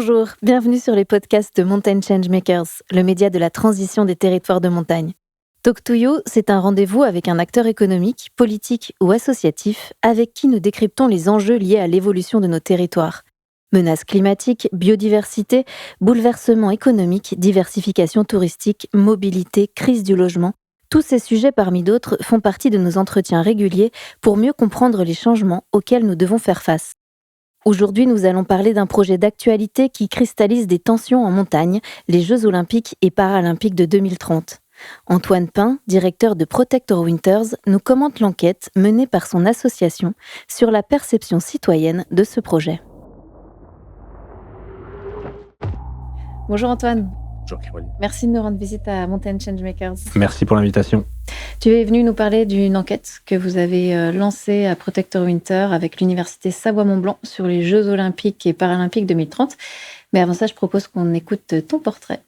Bonjour, bienvenue sur les podcasts de Mountain Changemakers, le média de la transition des territoires de montagne. Talk to You, c'est un rendez-vous avec un acteur économique, politique ou associatif avec qui nous décryptons les enjeux liés à l'évolution de nos territoires. Menaces climatiques, biodiversité, bouleversements économiques, diversification touristique, mobilité, crise du logement. Tous ces sujets parmi d'autres font partie de nos entretiens réguliers pour mieux comprendre les changements auxquels nous devons faire face. Aujourd'hui, nous allons parler d'un projet d'actualité qui cristallise des tensions en montagne, les Jeux olympiques et paralympiques de 2030. Antoine Pin, directeur de Protector Winters, nous commente l'enquête menée par son association sur la perception citoyenne de ce projet. Bonjour Antoine. Bonjour Caroline. Merci de nous rendre visite à Mountain Changemakers. Merci pour l'invitation. Tu es venu nous parler d'une enquête que vous avez lancée à Protector Winter avec l'Université Savoie-Mont-Blanc sur les Jeux olympiques et paralympiques 2030. Mais avant ça, je propose qu'on écoute ton portrait.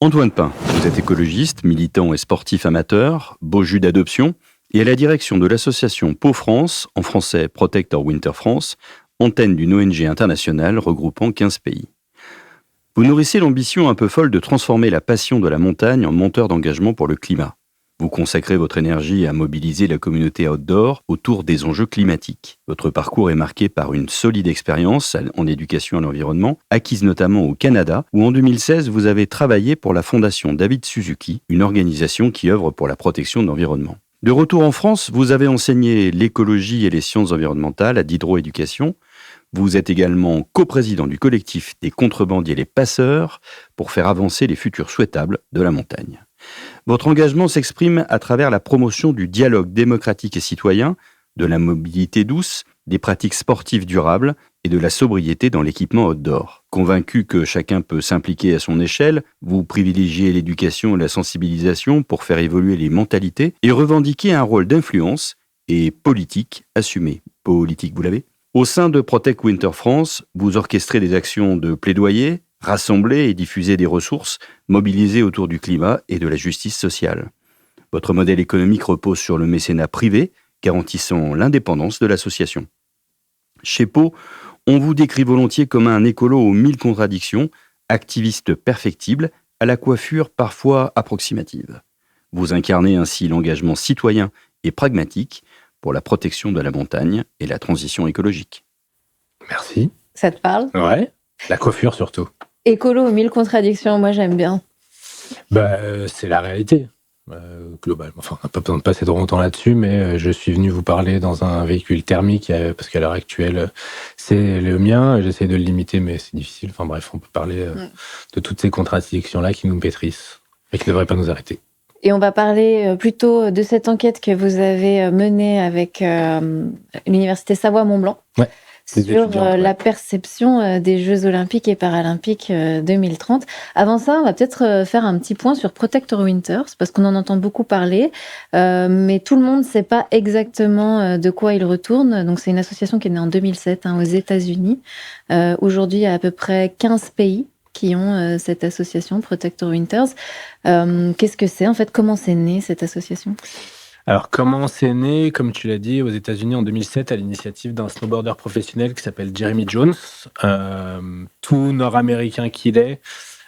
Antoine Pin, vous êtes écologiste, militant et sportif amateur, beau jus d'adoption, et à la direction de l'association Pau France, en français Protector Winter France, antenne d'une ONG internationale regroupant 15 pays. Vous nourrissez l'ambition un peu folle de transformer la passion de la montagne en moteur d'engagement pour le climat. Vous consacrez votre énergie à mobiliser la communauté outdoor autour des enjeux climatiques. Votre parcours est marqué par une solide expérience en éducation à l'environnement, acquise notamment au Canada, où en 2016, vous avez travaillé pour la Fondation David Suzuki, une organisation qui œuvre pour la protection de l'environnement. De retour en France, vous avez enseigné l'écologie et les sciences environnementales à Diderot Éducation. Vous êtes également coprésident du collectif des contrebandiers les passeurs pour faire avancer les futurs souhaitables de la montagne. Votre engagement s'exprime à travers la promotion du dialogue démocratique et citoyen, de la mobilité douce, des pratiques sportives durables et de la sobriété dans l'équipement outdoor. Convaincu que chacun peut s'impliquer à son échelle, vous privilégiez l'éducation et la sensibilisation pour faire évoluer les mentalités et revendiquer un rôle d'influence et politique assumé. Politique, vous l'avez ? Au sein de Protect Winter France, vous orchestrez des actions de plaidoyer, rassemblez et diffusez des ressources mobilisées autour du climat et de la justice sociale. Votre modèle économique repose sur le mécénat privé, garantissant l'indépendance de l'association. Chez Pau, on vous décrit volontiers comme un écolo aux 1000 contradictions, activiste perfectible, à la coiffure parfois approximative. Vous incarnez ainsi l'engagement citoyen et pragmatique pour la protection de la montagne et la transition écologique. Merci. Ça te parle ? Ouais, la coiffure surtout. Écolo aux 1000 contradictions, moi j'aime bien. C'est la réalité, globalement. Enfin, on n'a pas besoin de passer trop longtemps là-dessus, mais je suis venu vous parler dans un véhicule thermique, parce qu'à l'heure actuelle, c'est le mien. J'essaie de le limiter, mais c'est difficile. Enfin bref, on peut parler de toutes ces contradictions-là qui nous pétrissent et qui ne devraient pas nous arrêter. Et on va parler plutôt de cette enquête que vous avez menée avec l'Université Savoie-Mont-Blanc sur la perception des Jeux olympiques et paralympiques 2030. Avant ça, on va peut-être faire un petit point sur Protector Winters, parce qu'on en entend beaucoup parler, mais tout le monde ne sait pas exactement de quoi il retourne. Donc c'est une association qui est née en 2007 aux États-Unis. Aujourd'hui, il y a à peu près 15 pays qui ont cette association, Protector Winters. Qu'est-ce que c'est en fait ? Comment c'est né cette association ? Alors, comment c'est né ? Comme tu l'as dit, aux États-Unis en 2007, à l'initiative d'un snowboarder professionnel qui s'appelle Jeremy Jones, tout nord-américain qu'il est,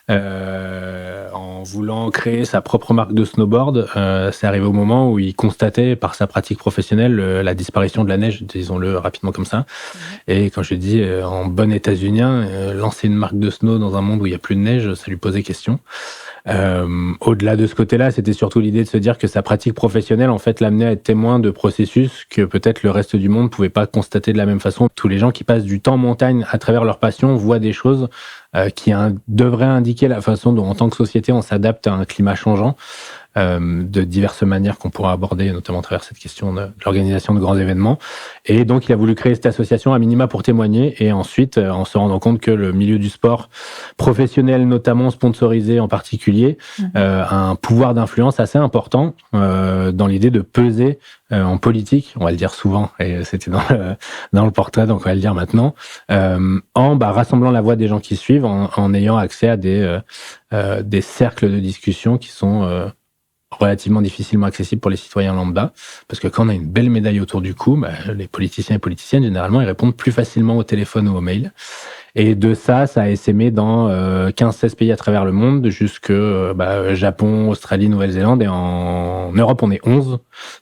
en voulant créer sa propre marque de snowboard, c'est arrivé au moment où il constatait par sa pratique professionnelle la disparition de la neige, disons-le rapidement comme ça. Et quand je dis en bon états-unien, lancer une marque de snow dans un monde où il n'y a plus de neige, ça lui posait question. Au-delà de ce côté-là, c'était surtout l'idée de se dire que sa pratique professionnelle, en fait, l'amenait à être témoin de processus que peut-être le reste du monde ne pouvait pas constater de la même façon. Tous les gens qui passent du temps en montagne à travers leur passion voient des choses qui devraient indiquer la façon dont, en tant que société, on s'adapte à un climat changeant. De diverses manières qu'on pourra aborder, notamment à travers cette question de l'organisation de grands événements. Et donc, il a voulu créer cette association à minima pour témoigner, et ensuite, en se rendant compte que le milieu du sport professionnel, notamment sponsorisé en particulier, a un pouvoir d'influence assez important dans l'idée de peser en politique, on va le dire souvent, et c'était dans le portrait, donc on va le dire maintenant, en rassemblant la voix des gens qui suivent, en ayant accès à des cercles de discussion qui sont relativement difficilement accessible pour les citoyens lambda, parce que quand on a une belle médaille autour du cou, les politiciens et politiciennes, généralement, ils répondent plus facilement au téléphone ou au mail. Et de ça a essaimé dans 15-16 pays à travers le monde, jusque Japon, Australie, Nouvelle-Zélande. Et en Europe, on est 11,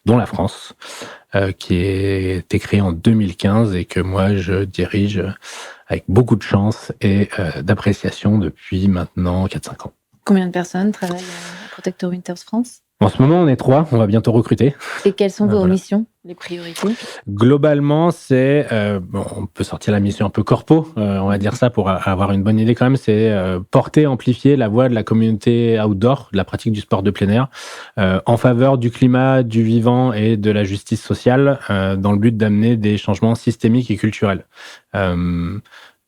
dont la France, qui a été créée en 2015 et que moi, je dirige avec beaucoup de chance et d'appréciation depuis maintenant 4-5 ans. Combien de personnes travaillent à Protector Winters France ? En ce moment, on est 3, on va bientôt recruter. Et quelles sont vos missions, les priorités ? Globalement, c'est, on peut sortir la mission un peu corpo, on va dire ça pour avoir une bonne idée quand même, c'est porter, amplifier la voix de la communauté outdoor, de la pratique du sport de plein air, en faveur du climat, du vivant et de la justice sociale, dans le but d'amener des changements systémiques et culturels.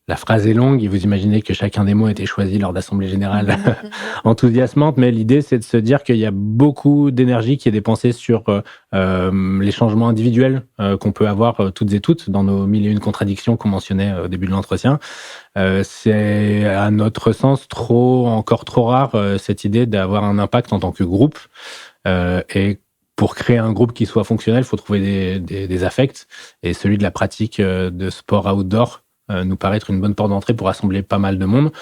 La phrase est longue et vous imaginez que chacun des mots a été choisi lors d'assemblées générales enthousiasmantes, mais l'idée, c'est de se dire qu'il y a beaucoup d'énergie qui est dépensée sur les changements individuels qu'on peut avoir toutes et toutes dans nos 1001 contradictions qu'on mentionnait au début de l'entretien. C'est, à notre sens, encore trop rare, cette idée d'avoir un impact en tant que groupe. Et pour créer un groupe qui soit fonctionnel, il faut trouver des affects. Et celui de la pratique de sport outdoor nous paraît être une bonne porte d'entrée pour rassembler pas mal de monde.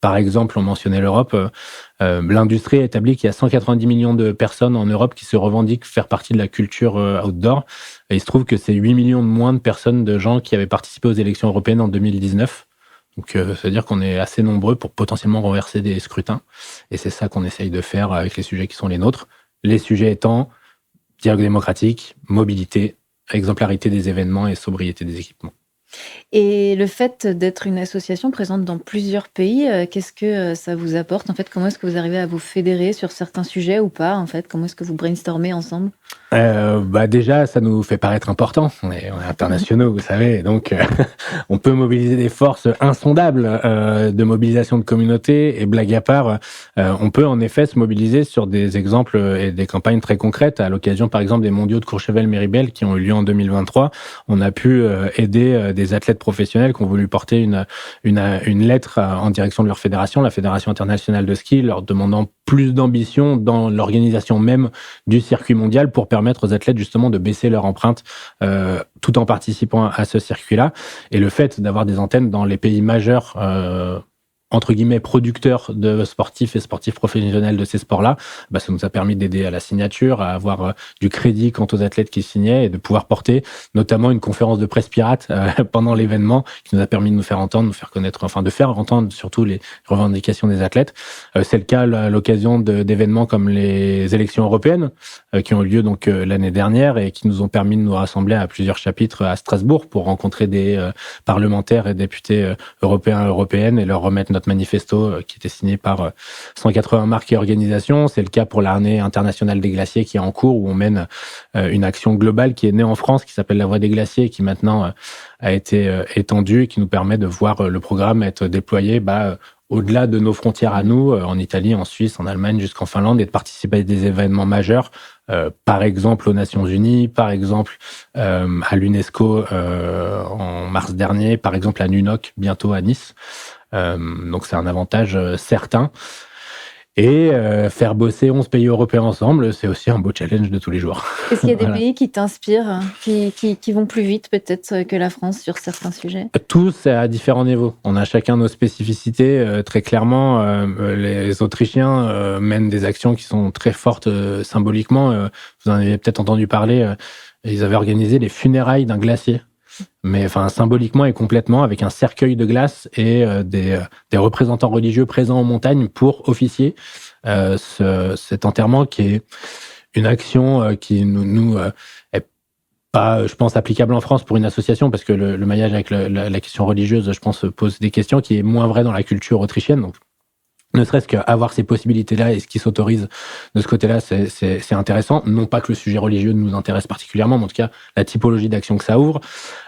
Par exemple, on mentionnait l'Europe. L'industrie a établi qu'il y a 190 millions de personnes en Europe qui se revendiquent faire partie de la culture outdoor. Et il se trouve que c'est 8 millions de moins de personnes, de gens qui avaient participé aux élections européennes en 2019. Donc, ça veut dire qu'on est assez nombreux pour potentiellement renverser des scrutins. Et c'est ça qu'on essaye de faire avec les sujets qui sont les nôtres. Les sujets étant dialogue démocratique, mobilité, exemplarité des événements et sobriété des équipements. Et le fait d'être une association présente dans plusieurs pays, qu'est-ce que ça vous apporte ? En fait, comment est-ce que vous arrivez à vous fédérer sur certains sujets ou pas ? En fait, comment est-ce que vous brainstormez ensemble ? Déjà, ça nous fait paraître important. On est internationaux, vous savez, donc on peut mobiliser des forces insondables de mobilisation de communautés. Et blague à part, on peut en effet se mobiliser sur des exemples et des campagnes très concrètes. À l'occasion, par exemple, des mondiaux de Courchevel-Méribel qui ont eu lieu en 2023, on a pu aider des athlètes professionnels qui ont voulu porter une lettre en direction de leur fédération, la Fédération internationale de ski, leur demandant plus d'ambition dans l'organisation même du circuit mondial pour permettre aux athlètes justement de baisser leur empreinte tout en participant à ce circuit-là. Et le fait d'avoir des antennes dans les pays majeurs entre guillemets producteurs de sportifs et sportifs professionnels de ces sports-là, ça nous a permis d'aider à la signature, à avoir du crédit quant aux athlètes qui signaient et de pouvoir porter notamment une conférence de presse pirate pendant l'événement qui nous a permis de nous faire entendre, nous faire connaître, enfin de faire entendre surtout les revendications des athlètes. C'est le cas à l'occasion d'événements comme les élections européennes qui ont eu lieu donc l'année dernière et qui nous ont permis de nous rassembler à plusieurs chapitres à Strasbourg pour rencontrer des parlementaires et députés européens et européennes et leur remettre notre manifesto qui était signé par 180 marques et organisations. C'est le cas pour l'Arnée internationale des glaciers qui est en cours où on mène une action globale qui est née en France qui s'appelle la Voie des glaciers et qui maintenant a été étendue et qui nous permet de voir le programme être déployé au-delà de nos frontières à nous, en Italie, en Suisse, en Allemagne, jusqu'en Finlande, et de participer à des événements majeurs, par exemple aux Nations Unies, par exemple à l'UNESCO en mars dernier, par exemple à NUNOC, bientôt à Nice. Donc c'est un avantage certain. Et faire bosser 11 pays européens ensemble, c'est aussi un beau challenge de tous les jours. Est-ce qu'il y a des pays qui t'inspirent, qui vont plus vite peut-être que la France sur certains sujets ? Tous à différents niveaux. On a chacun nos spécificités. Très clairement, les Autrichiens mènent des actions qui sont très fortes symboliquement. Vous en avez peut-être entendu parler. Ils avaient organisé les funérailles d'un glacier. Mais symboliquement et complètement, avec un cercueil de glace et des représentants religieux présents en montagne pour officier cet enterrement qui est une action qui nous est pas, je pense, applicable en France pour une association parce que le maillage avec la question religieuse, je pense, pose des questions qui est moins vrai dans la culture autrichienne. Donc, ne serait-ce qu'avoir ces possibilités-là et ce qui s'autorise de ce côté-là, c'est intéressant. Non pas que le sujet religieux nous intéresse particulièrement, mais en tout cas, la typologie d'action que ça ouvre.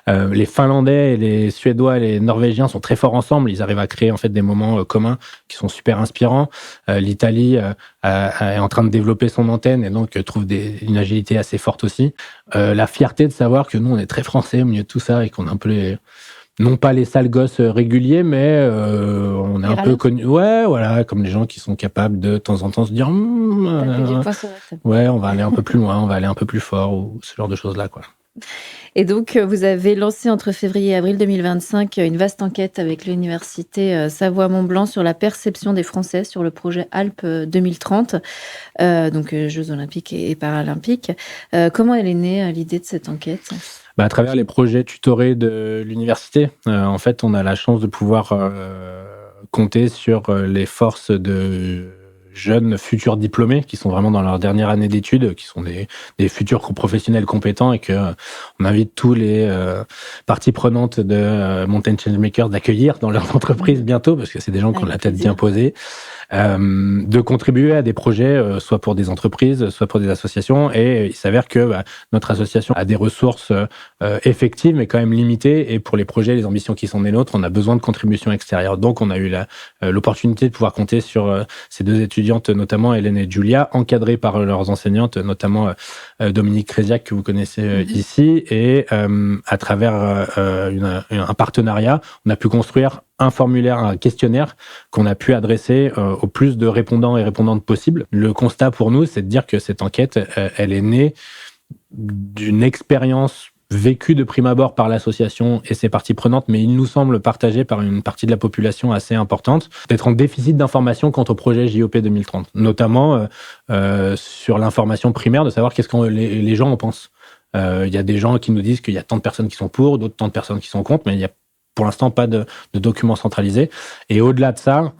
Les Finlandais et les Suédois et les Norvégiens sont très forts ensemble. Ils arrivent à créer en fait des moments communs qui sont super inspirants. L'Italie est en train de développer son antenne et donc trouve une agilité assez forte aussi. La fierté de savoir que nous, on est très français au milieu de tout ça et qu'on a un peu non pas les sales gosses réguliers, mais on est un peu connus. Ouais, voilà, comme les gens qui sont capables de temps en temps se dire ouais, on va aller un peu plus loin, on va aller un peu plus fort, ou ce genre de choses-là, quoi. Et donc, vous avez lancé entre février et avril 2025 une vaste enquête avec l'université Savoie-Mont-Blanc sur la perception des Français sur le projet Alpes 2030, donc Jeux olympiques et paralympiques. Comment elle est née, l'idée de cette enquête ? À travers les projets tutorés de l'université, en fait, on a la chance de pouvoir compter sur les forces de jeunes futurs diplômés qui sont vraiment dans leur dernière année d'études, qui sont des futurs professionnels compétents et on invite tous les parties prenantes de Mountain Changemakers d'accueillir dans leurs entreprises bientôt, parce que c'est des gens qui ont la tête bien posée, de contribuer à des projets, soit pour des entreprises, soit pour des associations. Et il s'avère que notre association a des ressources effectives, mais quand même limitées. Et pour les projets, les ambitions qui sont les nôtres, on a besoin de contributions extérieures. Donc, on a eu l'opportunité de pouvoir compter sur ces deux étudiantes, notamment Hélène et Julia, encadrées par leurs enseignantes, notamment Dominique Créziac, que vous connaissez ici. Et à travers un partenariat, on a pu construire un formulaire, un questionnaire qu'on a pu adresser au plus de répondants et répondantes possibles. Le constat pour nous, c'est de dire que cette enquête, elle est née d'une expérience vécue de prime abord par l'association et ses parties prenantes, mais il nous semble partagée par une partie de la population assez importante, d'être en déficit d'information quant au projet JOP 2030, notamment sur l'information primaire, de savoir qu'est-ce que les gens en pensent. Il y a des gens qui nous disent qu'il y a tant de personnes qui sont pour, d'autres tant de personnes qui sont contre, mais il y a pour l'instant pas de documents centralisés. Et au-delà de ça,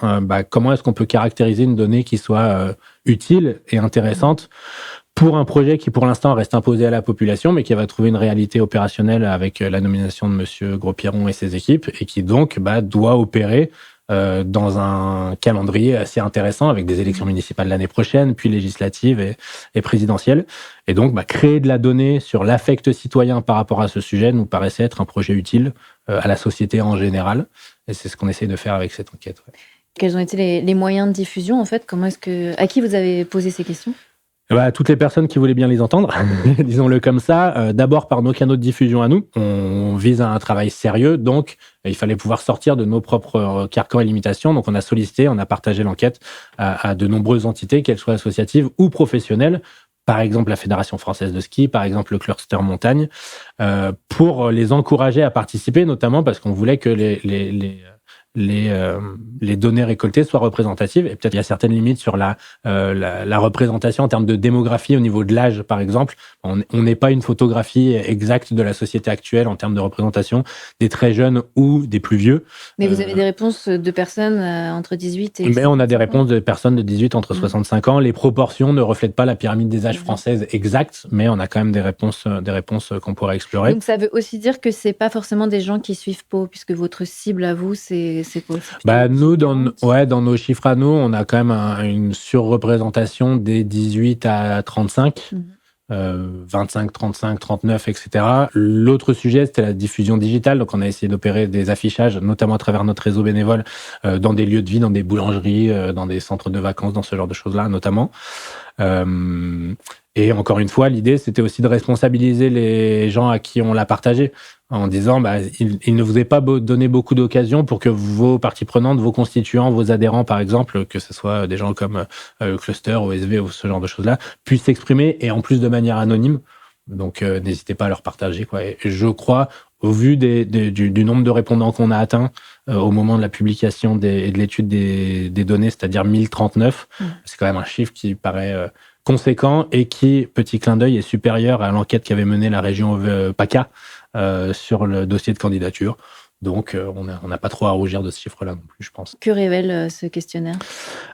comment est-ce qu'on peut caractériser une donnée qui soit utile et intéressante pour un projet qui, pour l'instant, reste imposé à la population, mais qui va trouver une réalité opérationnelle avec la nomination de Monsieur Gros-Pierron et ses équipes, et qui donc doit opérer dans un calendrier assez intéressant avec des élections municipales l'année prochaine, puis législatives et présidentielles. Et donc, créer de la donnée sur l'affect citoyen par rapport à ce sujet nous paraissait être un projet utile à la société en général. Et c'est ce qu'on essaie de faire avec cette enquête. Ouais. Quels ont été les moyens de diffusion, en fait ? À qui vous avez posé ces questions ? Toutes les personnes qui voulaient bien les entendre, disons-le comme ça, d'abord par nos canaux de diffusion à nous. On vise à un travail sérieux, donc il fallait pouvoir sortir de nos propres carcans et limitations. Donc on a partagé l'enquête à de nombreuses entités, qu'elles soient associatives ou professionnelles, par exemple la Fédération française de ski, par exemple le Cluster Montagne, pour les encourager à participer, notamment parce qu'on voulait que les données récoltées soient représentatives. Et peut-être il y a certaines limites sur la représentation en termes de démographie au niveau de l'âge, par exemple. On n'est pas une photographie exacte de la société actuelle en termes de représentation des très jeunes ou des plus vieux. Mais vous avez des réponses de personnes entre 18 et... Mais on a des réponses de personnes de 18 entre 65 ans. Les proportions ne reflètent pas la pyramide des âges française exacte, mais on a quand même des réponses qu'on pourrait explorer. Donc ça veut aussi dire que c'est pas forcément des gens qui suivent Pau, puisque votre cible à vous, c'est quoi ? Nous, dans nos chiffres à nous, on a quand même une surreprésentation des 18 à 35, 25, 35, 39, etc. L'autre sujet, c'était la diffusion digitale. Donc, on a essayé d'opérer des affichages, notamment à travers notre réseau bénévole, dans des lieux de vie, dans des boulangeries, dans des centres de vacances, dans ce genre de choses-là, notamment. Et encore une fois, l'idée, c'était aussi de responsabiliser les gens à qui on l'a partagé, en disant il ne vous est pas donné beaucoup d'occasions pour que vos parties prenantes, vos constituants, vos adhérents, par exemple, que ce soit des gens comme Cluster, OSV ou ce genre de choses-là, puissent s'exprimer, et en plus de manière anonyme. Donc, n'hésitez pas à leur partager, quoi. Et je crois, au vu du nombre de répondants qu'on a atteints au moment de la publication et de l'étude des données, c'est-à-dire 1039, c'est quand même un chiffre qui paraît conséquent et qui, petit clin d'œil, est supérieur à l'enquête qu'avait menée la région PACA sur le dossier de candidature. Donc, on n'a pas trop à rougir de ce chiffre-là non plus, je pense. Que révèle ce questionnaire ?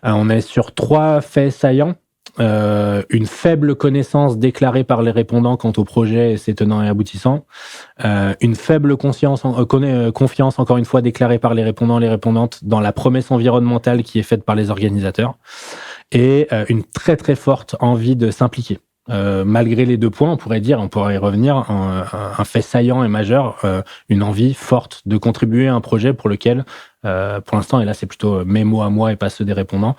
On est sur 3 faits saillants. Une faible connaissance déclarée par les répondants quant au projet et ses tenants et aboutissants, une faible confiance, encore une fois, déclarée par les répondants et les répondantes dans la promesse environnementale qui est faite par les organisateurs, et une très très forte envie de s'impliquer. Malgré les 2 points, on pourrait y revenir, un fait saillant et majeur, une envie forte de contribuer à un projet pour lequel, pour l'instant, et là c'est plutôt mes mots à moi et pas ceux des répondants,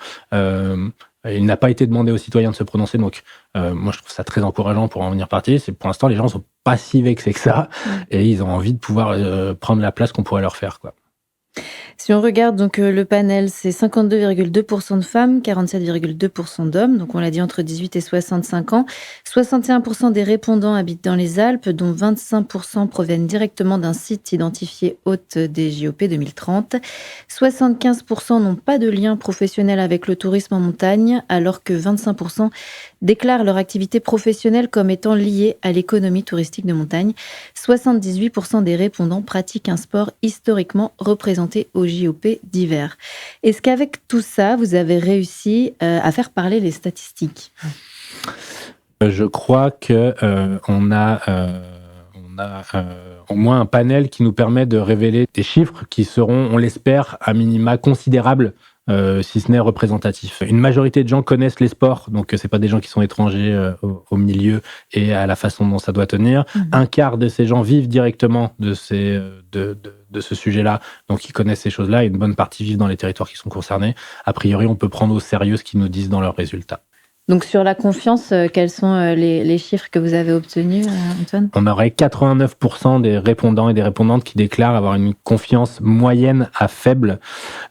il n'a pas été demandé aux citoyens de se prononcer, donc moi je trouve ça très encourageant pour en venir partie. C'est pour l'instant les gens sont pas si vexés que ça, et ils ont envie de pouvoir prendre la place qu'on pourrait leur faire, quoi. Si on regarde donc le panel, c'est 52,2% de femmes, 47,2% d'hommes, donc on l'a dit entre 18 et 65 ans. 61% des répondants habitent dans les Alpes, dont 25% proviennent directement d'un site identifié hôte des JOP 2030. 75% n'ont pas de lien professionnel avec le tourisme en montagne, alors que 25% déclarent leur activité professionnelle comme étant liée à l'économie touristique de montagne. 78% des répondants pratiquent un sport historiquement représenté au JOP d'hiver. Est-ce qu'avec tout ça, vous avez réussi à faire parler les statistiques ? Je crois que on a au moins un panel qui nous permet de révéler des chiffres qui seront, on l'espère, à minima considérables, si ce n'est représentatif. Une majorité de gens connaissent les sports, donc c'est pas des gens qui sont étrangers au milieu et à la façon dont ça doit tenir. Un quart de ces gens vivent directement de ce sujet-là, donc ils connaissent ces choses-là, et une bonne partie vivent dans les territoires qui sont concernés. A priori, on peut prendre au sérieux ce qu'ils nous disent dans leurs résultats. Donc sur la confiance, quels sont les chiffres que vous avez obtenus, Antoine ? On aurait 89% des répondants et des répondantes qui déclarent avoir une confiance moyenne à faible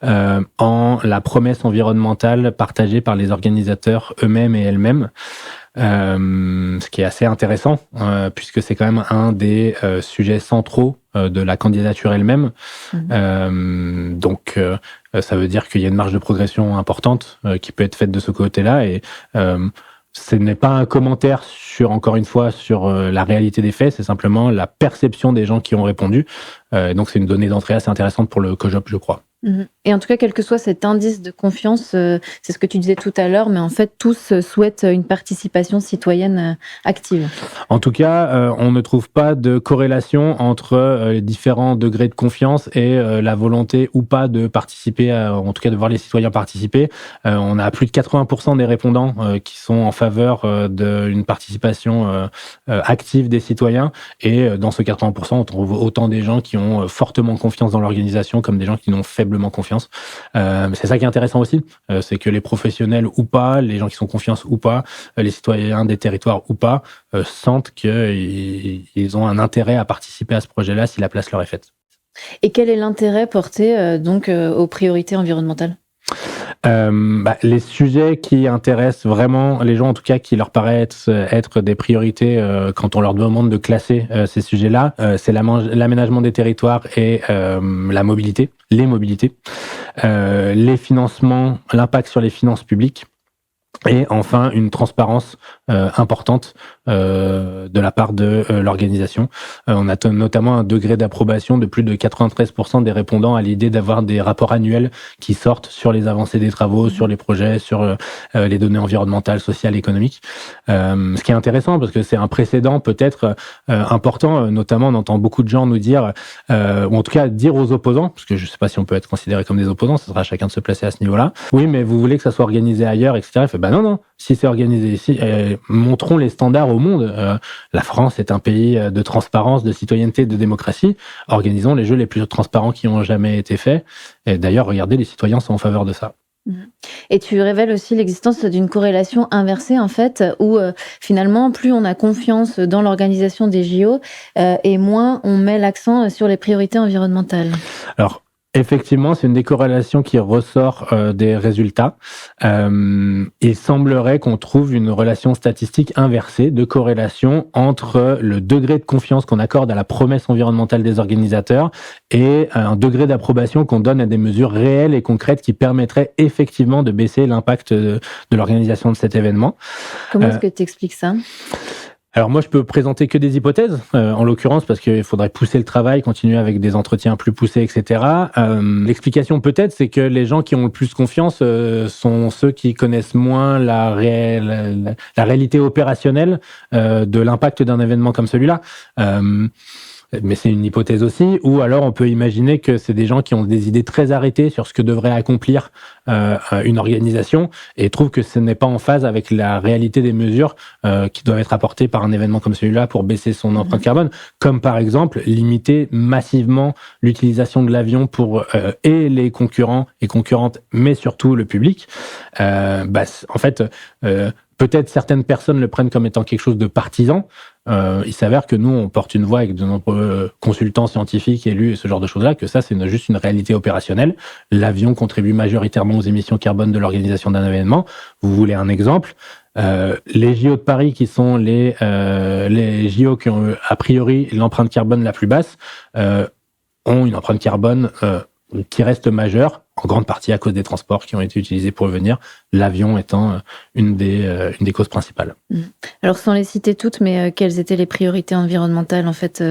en la promesse environnementale partagée par les organisateurs eux-mêmes et elles-mêmes. Ce qui est assez intéressant, puisque c'est quand même un des sujets centraux de la candidature elle-même. Donc, ça veut dire qu'il y a une marge de progression importante qui peut être faite de ce côté-là. Et ce n'est pas un commentaire encore une fois, sur la réalité des faits, c'est simplement la perception des gens qui ont répondu. Donc, c'est une donnée d'entrée assez intéressante pour le COJOP, je crois. Et en tout cas, quel que soit cet indice de confiance, c'est ce que tu disais tout à l'heure, mais en fait, tous souhaitent une participation citoyenne active. En tout cas, on ne trouve pas de corrélation entre les différents degrés de confiance et la volonté ou pas de participer, en tout cas de voir les citoyens participer. On a plus de 80% des répondants qui sont en faveur d'une participation active des citoyens. Et dans ce 80%, on trouve autant des gens qui ont fortement confiance dans l'organisation comme des gens qui n'ont faiblement confiance. C'est ça qui est intéressant aussi, c'est que les professionnels ou pas, les gens qui sont confiance ou pas, les citoyens des territoires ou pas, sentent qu'ils ont un intérêt à participer à ce projet-là si la place leur est faite. Et quel est l'intérêt porté donc aux priorités environnementales ? Les sujets qui intéressent vraiment les gens, en tout cas qui leur paraissent être des priorités quand on leur demande de classer ces sujets-là, c'est l'aménagement des territoires et la mobilité, les mobilités, les financements, l'impact sur les finances publiques. Et enfin, une transparence importante de la part de l'organisation. On a notamment un degré d'approbation de plus de 93% des répondants à l'idée d'avoir des rapports annuels qui sortent sur les avancées des travaux, sur les projets, sur les données environnementales, sociales, économiques. Ce qui est intéressant parce que c'est un précédent peut-être important. Notamment, on entend beaucoup de gens nous dire, ou en tout cas dire aux opposants, parce que je ne sais pas si on peut être considéré comme des opposants, ce sera à chacun de se placer à ce niveau-là. Oui, mais vous voulez que ça soit organisé ailleurs, etc. Non, si c'est organisé ici, montrons les standards au monde. La France est un pays de transparence, de citoyenneté, de démocratie. Organisons les jeux les plus transparents qui ont jamais été faits. Et d'ailleurs, regardez, les citoyens sont en faveur de ça. Et tu révèles aussi l'existence d'une corrélation inversée, en fait, où finalement, plus on a confiance dans l'organisation des JO, et moins on met l'accent sur les priorités environnementales. Alors, effectivement, c'est une décorrélation qui ressort des résultats. Il semblerait qu'on trouve une relation statistique inversée de corrélation entre le degré de confiance qu'on accorde à la promesse environnementale des organisateurs et un degré d'approbation qu'on donne à des mesures réelles et concrètes qui permettraient effectivement de baisser l'impact de l'organisation de cet événement. Comment est-ce que tu expliques ça ? Alors moi, je peux présenter que des hypothèses, en l'occurrence, parce qu'il faudrait pousser le travail, continuer avec des entretiens plus poussés, etc. L'explication peut-être, c'est que les gens qui ont le plus confiance sont ceux qui connaissent moins la réalité opérationnelle de l'impact d'un événement comme celui-là. Mais c'est une hypothèse aussi, ou alors on peut imaginer que c'est des gens qui ont des idées très arrêtées sur ce que devrait accomplir une organisation et trouvent que ce n'est pas en phase avec la réalité des mesures qui doivent être apportées par un événement comme celui-là pour baisser son empreinte carbone, comme par exemple limiter massivement l'utilisation de l'avion pour et les concurrents et concurrentes, mais surtout le public. En fait, peut-être certaines personnes le prennent comme étant quelque chose de partisan. Il s'avère que nous, on porte une voix avec de nombreux consultants scientifiques, élus et ce genre de choses-là, que ça, c'est juste une réalité opérationnelle. L'avion contribue majoritairement aux émissions carbone de l'organisation d'un événement. Vous voulez un exemple ? Les JO de Paris, qui sont les JO qui ont a priori l'empreinte carbone la plus basse, ont une empreinte carbone qui reste majeure, en grande partie à cause des transports qui ont été utilisés pour venir, l'avion étant une des causes principales. Alors, sans les citer toutes, mais quelles étaient les priorités environnementales, en fait,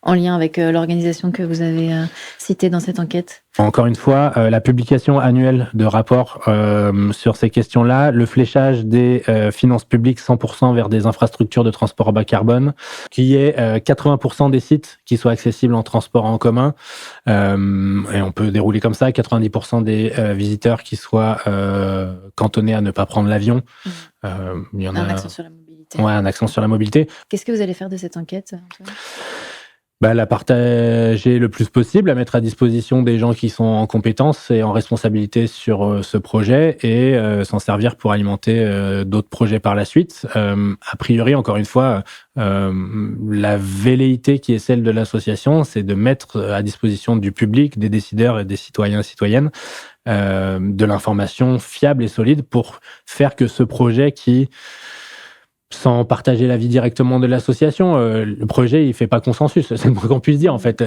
en lien avec l'organisation que vous avez citée dans cette enquête ? Encore une fois, la publication annuelle de rapports sur ces questions-là, le fléchage des finances publiques 100% vers des infrastructures de transport bas carbone, qu'il y ait 80% des sites qui soient accessibles en transport en commun, et on peut dérouler comme ça, 90% des visiteurs qui soient cantonnés à ne pas prendre l'avion. Il y en un accent sur la mobilité. Ouais, un accent sur la mobilité. Qu'est-ce que vous allez faire de cette enquête, Antoine ? La partager le plus possible, la mettre à disposition des gens qui sont en compétence et en responsabilité sur ce projet et s'en servir pour alimenter d'autres projets par la suite. A priori, encore une fois, la velléité qui est celle de l'association, c'est de mettre à disposition du public, des décideurs et des citoyens et citoyennes de l'information fiable et solide pour faire que ce projet qui, sans partager l'avis directement de l'association, le projet, il fait pas consensus. C'est le moins qu'on puisse dire, en fait.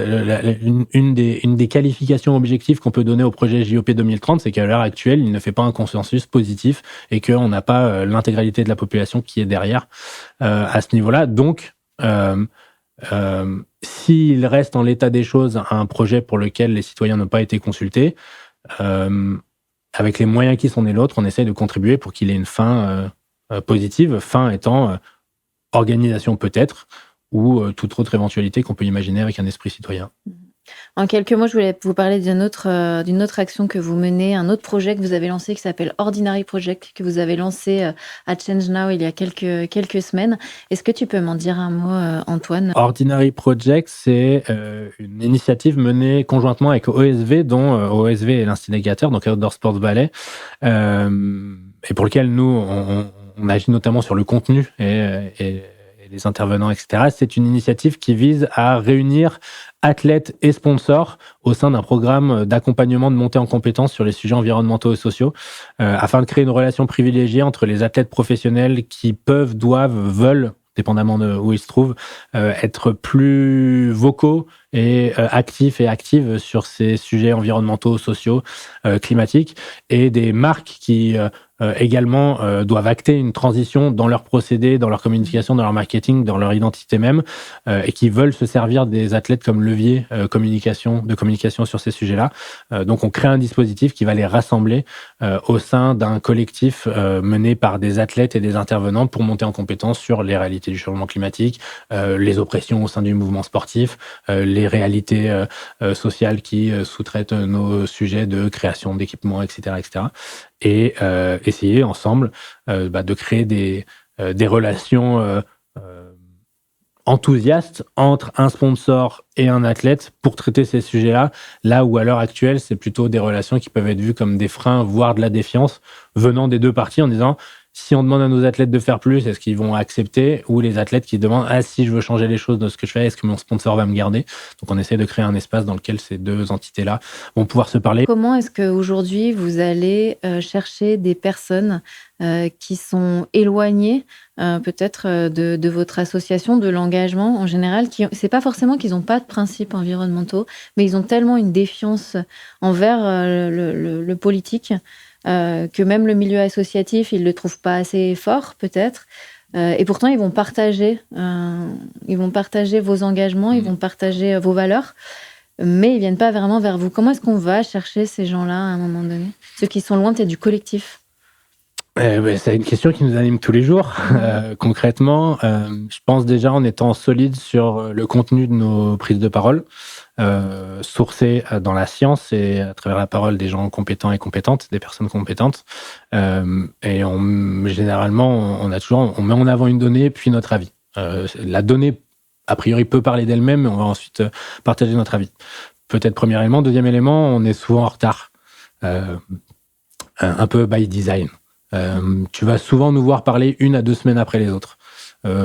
Une des qualifications objectives qu'on peut donner au projet JOP 2030, c'est qu'à l'heure actuelle, il ne fait pas un consensus positif et qu'on n'a pas l'intégralité de la population qui est derrière à ce niveau-là. Donc, s'il reste en l'état des choses un projet pour lequel les citoyens n'ont pas été consultés, avec les moyens qui sont les nôtres, on essaye de contribuer pour qu'il ait une fin positive, fin étant organisation peut-être, ou toute autre éventualité qu'on peut imaginer avec un esprit citoyen. En quelques mots, je voulais vous parler d'une autre action que vous menez, un autre projet que vous avez lancé qui s'appelle Ordinary Project, que vous avez lancé à Change Now il y a quelques semaines. Est-ce que tu peux m'en dire un mot, Antoine ? Ordinary Project, c'est une initiative menée conjointement avec OSV, dont OSV est l'instigateur, donc Outdoor Sports Ballet, et pour lequel nous, on agit notamment sur le contenu et les intervenants, etc. C'est une initiative qui vise à réunir athlètes et sponsors au sein d'un programme d'accompagnement de montée en compétences sur les sujets environnementaux et sociaux, afin de créer une relation privilégiée entre les athlètes professionnels qui peuvent, doivent, veulent, dépendamment de où ils se trouvent, être plus vocaux et actifs et actives sur ces sujets environnementaux, sociaux, climatiques, et des marques qui également doivent acter une transition dans leurs procédés, dans leur communication, dans leur marketing, dans leur identité même, et qui veulent se servir des athlètes comme levier de communication sur ces sujets-là. Donc on crée un dispositif qui va les rassembler au sein d'un collectif mené par des athlètes et des intervenants pour monter en compétence sur les réalités du changement climatique, les oppressions au sein du mouvement sportif, les réalités sociales qui sous-traitent nos sujets de création d'équipements, etc., etc. Et essayer ensemble de créer des relations enthousiastes entre un sponsor et un athlète pour traiter ces sujets-là, là où à l'heure actuelle, c'est plutôt des relations qui peuvent être vues comme des freins, voire de la défiance, venant des deux parties en disant si on demande à nos athlètes de faire plus, est-ce qu'ils vont accepter? Ou les athlètes qui demandent si je veux changer les choses de ce que je fais, est-ce que mon sponsor va me garder? Donc on essaie de créer un espace dans lequel ces deux entités-là vont pouvoir se parler. Comment est-ce qu'aujourd'hui vous allez chercher des personnes qui sont éloignées peut-être de votre association, de l'engagement en général, c'est pas forcément qu'ils n'ont pas de principes environnementaux, mais ils ont tellement une défiance envers le politique que même le milieu associatif, ils le trouvent pas assez fort peut-être. Et pourtant, ils vont partager vos engagements, ils vont partager vos valeurs, mais ils viennent pas vraiment vers vous. Comment est-ce qu'on va chercher ces gens-là à un moment donné? Ceux qui sont loin peut-être du collectif? C'est une question qui nous anime tous les jours. Concrètement, je pense déjà en étant solide sur le contenu de nos prises de parole, sourcées dans la science et à travers la parole des gens compétents et compétentes, des personnes compétentes. Et généralement, on met en avant une donnée puis notre avis. La donnée, a priori, peut parler d'elle-même, mais on va ensuite partager notre avis. Peut-être premier élément. Deuxième élément, on est souvent en retard. Un peu by design. Tu vas souvent nous voir parler 1 à 2 semaines après les autres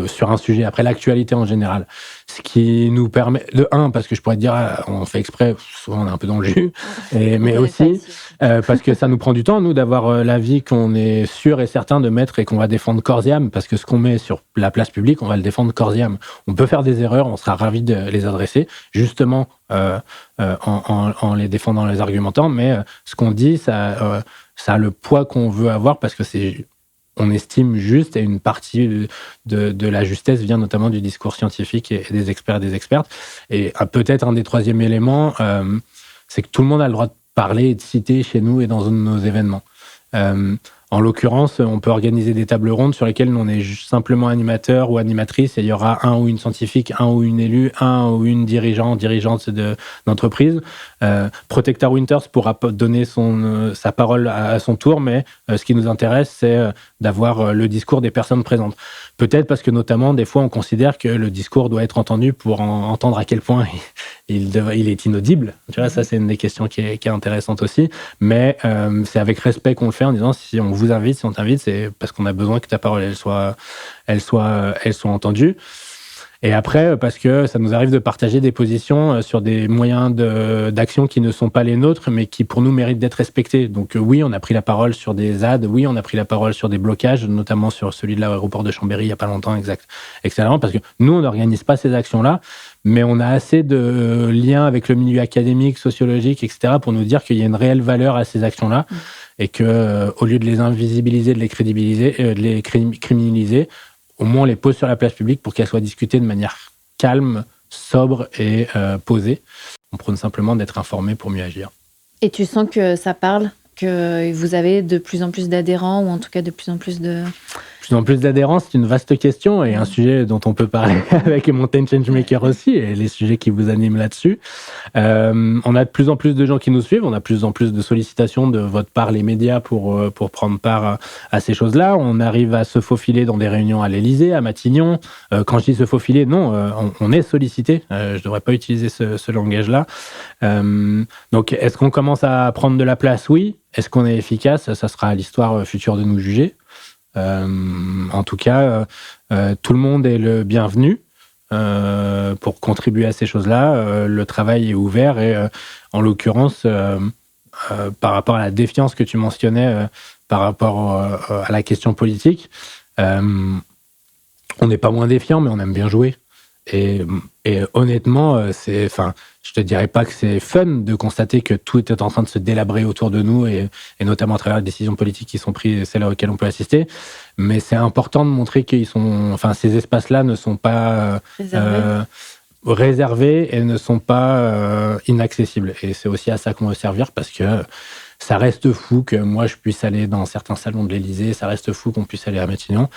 sur un sujet, après l'actualité en général. Ce qui nous permet, de parce que je pourrais te dire, on fait exprès, souvent on est un peu dans le jus, mais aussi parce que ça nous prend du temps, nous, d'avoir l'avis qu'on est sûr et certain de mettre et qu'on va défendre corps et âme, parce que ce qu'on met sur la place publique, on va le défendre corps et âme. On peut faire des erreurs, on sera ravis de les adresser, justement en les défendant, en les argumentant, mais ce qu'on dit, ça a le poids qu'on veut avoir parce que on estime juste, et une partie de la justesse vient notamment du discours scientifique et des experts et des expertes. Et peut-être un des troisièmes éléments, c'est que tout le monde a le droit de parler et de citer chez nous et dans un de nos événements. En l'occurrence, on peut organiser des tables rondes sur lesquelles on est simplement animateur ou animatrice et il y aura un ou une scientifique, un ou une élue, un ou une dirigeante d'entreprise. Protector Winters pourra donner sa parole à son tour, mais ce qui nous intéresse, c'est d'avoir le discours des personnes présentes. Peut-être parce que notamment, des fois, on considère que le discours doit être entendu pour entendre à quel point il est inaudible. Tu vois, ça, c'est une des questions qui est intéressante aussi. Mais c'est avec respect qu'on le fait en disant si on vous invite, si on t'invite, c'est parce qu'on a besoin que ta parole elle soit entendue. Et après, parce que ça nous arrive de partager des positions sur des moyens d'action qui ne sont pas les nôtres, mais qui pour nous méritent d'être respectés. Donc oui, on a pris la parole sur des ZAD, oui, on a pris la parole sur des blocages, notamment sur celui de l'aéroport de Chambéry il n'y a pas longtemps, excellent, parce que nous, on n'organise pas ces actions-là, mais on a assez de liens avec le milieu académique, sociologique, etc., pour nous dire qu'il y a une réelle valeur à ces actions-là, et que au lieu de les invisibiliser, de les crédibiliser, de les criminaliser, au moins on les pose sur la place publique pour qu'elles soient discutées de manière calme, sobre et posée. On prône simplement d'être informé pour mieux agir. Et tu sens que ça parle, que vous avez de plus en plus d'adhérents, ou en tout cas de plus en plus de... Plus en plus d'adhérents, c'est une vaste question et un sujet dont on peut parler avec Mountain Changemaker aussi, et les sujets qui vous animent là-dessus. On a de plus en plus de gens qui nous suivent, on a de plus en plus de sollicitations de votre part, les médias, pour prendre part à ces choses-là. On arrive à se faufiler dans des réunions à l'Élysée, à Matignon. Quand je dis se faufiler, non, on est sollicité. Je ne devrais pas utiliser ce langage-là. Donc, est-ce qu'on commence à prendre de la place? Oui. Est-ce qu'on est efficace? Ça sera à l'histoire future de nous juger. En tout cas, tout le monde est le bienvenu pour contribuer à ces choses-là. Le travail est ouvert et, en l'occurrence, par rapport à la défiance que tu mentionnais, par rapport à la question politique, on n'est pas moins défiant, mais on aime bien jouer. Et honnêtement, je te dirais pas que c'est fun de constater que tout est en train de se délabrer autour de nous et notamment à travers les décisions politiques qui sont prises et celles auxquelles on peut assister. Mais c'est important de montrer ces espaces-là ne sont pas réservés et ne sont pas inaccessibles. Et c'est aussi à ça qu'on veut servir parce que ça reste fou que moi je puisse aller dans certains salons de l'Élysée, ça reste fou qu'on puisse aller à Matignon.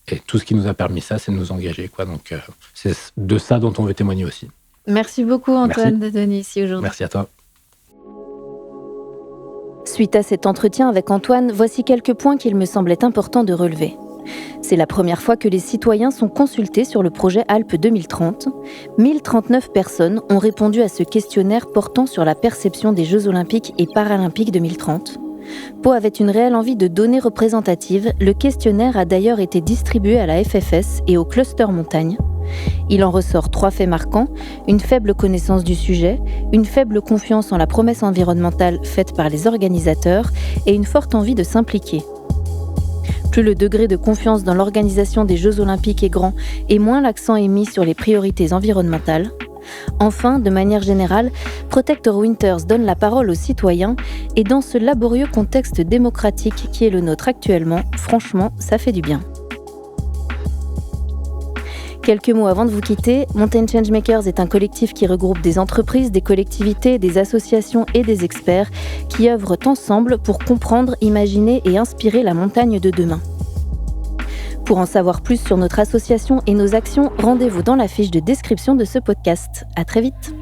Et tout ce qui nous a permis ça, c'est de nous engager, quoi. Donc, c'est de ça dont on veut témoigner aussi. Merci beaucoup, Antoine, d'être venu ici aujourd'hui. Merci à toi. Suite à cet entretien avec Antoine, voici quelques points qu'il me semblait important de relever. C'est la première fois que les citoyens sont consultés sur le projet Alpes 2030. 1039 personnes ont répondu à ce questionnaire portant sur la perception des Jeux Olympiques et Paralympiques 2030. Pau avait une réelle envie de données représentatives. Le questionnaire a d'ailleurs été distribué à la FFS et au cluster montagne. Il en ressort 3 faits marquants: une faible connaissance du sujet, une faible confiance en la promesse environnementale faite par les organisateurs et une forte envie de s'impliquer. Plus le degré de confiance dans l'organisation des Jeux Olympiques est grand et moins l'accent est mis sur les priorités environnementales. Enfin, de manière générale, Protector Winters donne la parole aux citoyens et dans ce laborieux contexte démocratique qui est le nôtre actuellement, franchement, ça fait du bien. Quelques mots avant de vous quitter, Mountain Changemakers est un collectif qui regroupe des entreprises, des collectivités, des associations et des experts qui œuvrent ensemble pour comprendre, imaginer et inspirer la montagne de demain. Pour en savoir plus sur notre association et nos actions, rendez-vous dans la fiche de description de ce podcast. À très vite.